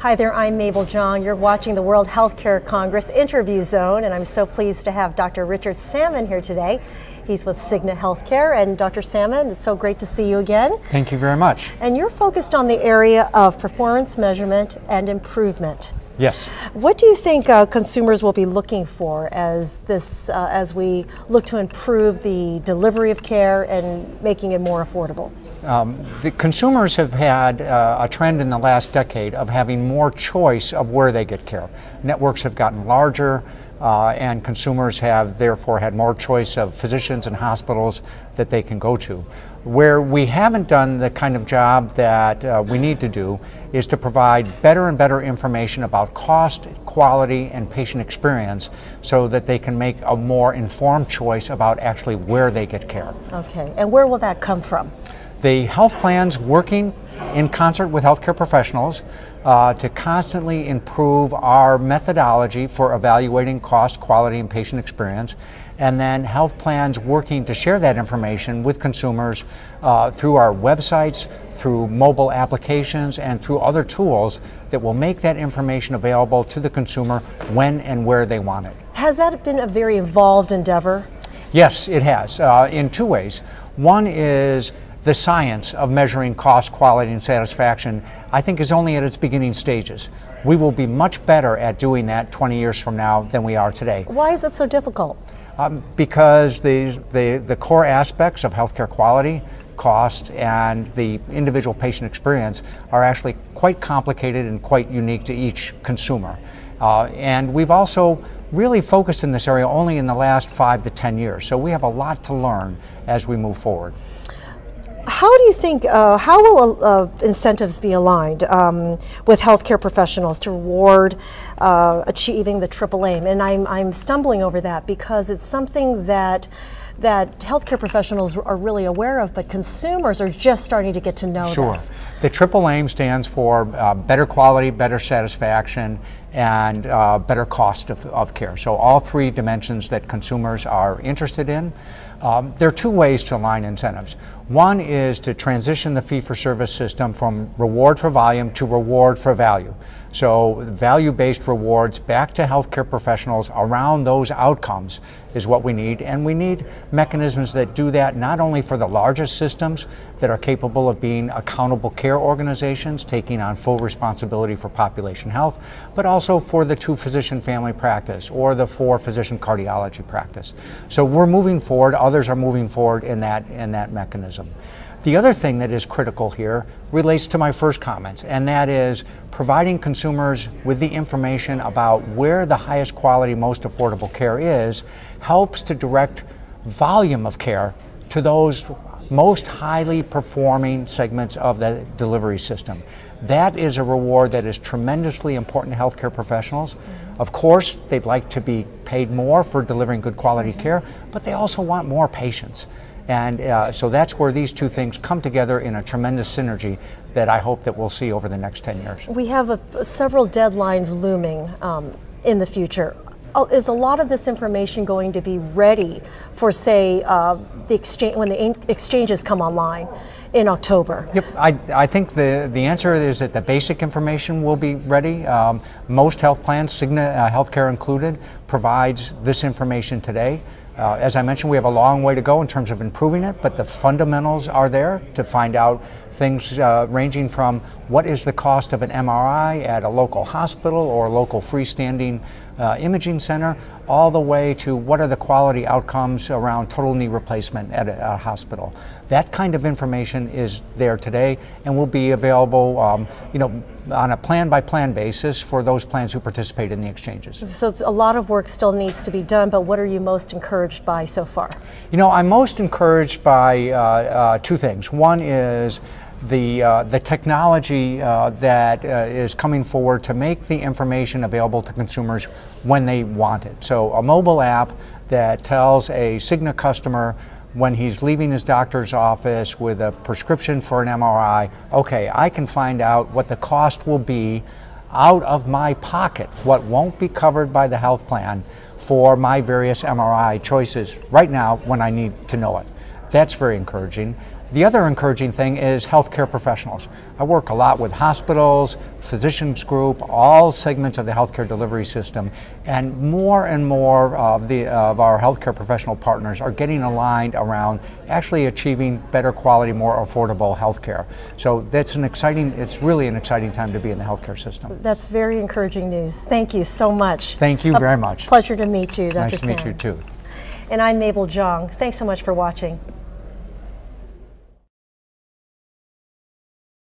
Hi there, I'm Mabel Jong. You're watching the World Healthcare Congress Interview Zone, and I'm so pleased to have Dr. Richard Salmon here today. He's with CIGNA HealthCare, and Dr. Salmon, it's so great to see you again. Thank you very much. And you're focused on the area of performance measurement and improvement. Yes. What do you think consumers will be looking for as we look to improve the delivery of care and making it more affordable? The consumers have had a trend in the last decade of having more choice of where they get care. Networks have gotten larger, and consumers have therefore had more choice of physicians and hospitals that they can go to. Where we haven't done the kind of job that we need to do is to provide better and better information about cost, quality, and patient experience so that they can make a more informed choice about actually where they get care. Okay, and where will that come from? The health plans working in concert with healthcare professionals to constantly improve our methodology for evaluating cost, quality, and patient experience, and then health plans working to share that information with consumers through our websites, through mobile applications, and through other tools that will make that information available to the consumer when and where they want it. Has that been a very involved endeavor? Yes, it has, in two ways. One is the science of measuring cost, quality, and satisfaction, I think, is only at its beginning stages. We will be much better at doing that 20 years from now than we are today. Why is it so difficult? Because the core aspects of healthcare quality, cost, and the individual patient experience are actually quite complicated and quite unique to each consumer. And we've also really focused in this area only in the last 5 to 10 years. So we have a lot to learn as we move forward. How do you think, how will incentives be aligned with healthcare professionals to reward achieving the triple aim? And I'm stumbling over that because it's something that healthcare professionals are really aware of, but consumers are just starting to get to know this. Sure. The triple aim stands for better quality, better satisfaction, and better cost of care. So all three dimensions that consumers are interested in. There are two ways to align incentives. One is to transition the fee-for-service system from reward for volume to reward for value. So value-based rewards back to healthcare professionals around those outcomes is what we need, and we need mechanisms that do that not only for the largest systems that are capable of being accountable care organizations taking on full responsibility for population health, but also for the 2-physician family practice or the 4-physician cardiology practice. So we're moving forward, others are moving forward in that mechanism. The other thing that is critical here relates to my first comments, and that is providing consumers with the information about where the highest quality, most affordable care is, helps to direct volume of care to those most highly performing segments of the delivery system. That is a reward that is tremendously important to healthcare professionals. Of course, they'd like to be paid more for delivering good quality care, but they also want more patients. And so that's where these two things come together in a tremendous synergy that I hope that we'll see over the next 10 years. We have several deadlines looming in the future. Is a lot of this information going to be ready for, say, the exchange, when the exchanges come online in October? Yep, I think the answer is that the basic information will be ready. Most health plans, CIGNA HealthCare included, provides this information today. As I mentioned, we have a long way to go in terms of improving it, but the fundamentals are there to find out things ranging from what is the cost of an MRI at a local hospital or a local freestanding imaging center, all the way to what are the quality outcomes around total knee replacement at a hospital. That kind of information is there today and will be available on a plan-by-plan basis for those plans who participate in the exchanges. So a lot of work still needs to be done, but what are you most encouraged by so far? You know, I'm most encouraged by two things. One is the technology that is coming forward to make the information available to consumers when they want it. So a mobile app that tells a CIGNA customer when he's leaving his doctor's office with a prescription for an MRI, okay, I can find out what the cost will be out of my pocket, what won't be covered by the health plan for my various MRI choices right now when I need to know it. That's very encouraging. The other encouraging thing is healthcare professionals. I work a lot with hospitals, physicians group, all segments of the healthcare delivery system, and more of our healthcare professional partners are getting aligned around actually achieving better quality, more affordable healthcare. So it's really an exciting time to be in the healthcare system. That's very encouraging news. Thank you so much. Thank you very much. Pleasure to meet you, Dr. Nice to meet you too. And I'm Mabel Zhang. Thanks so much for watching.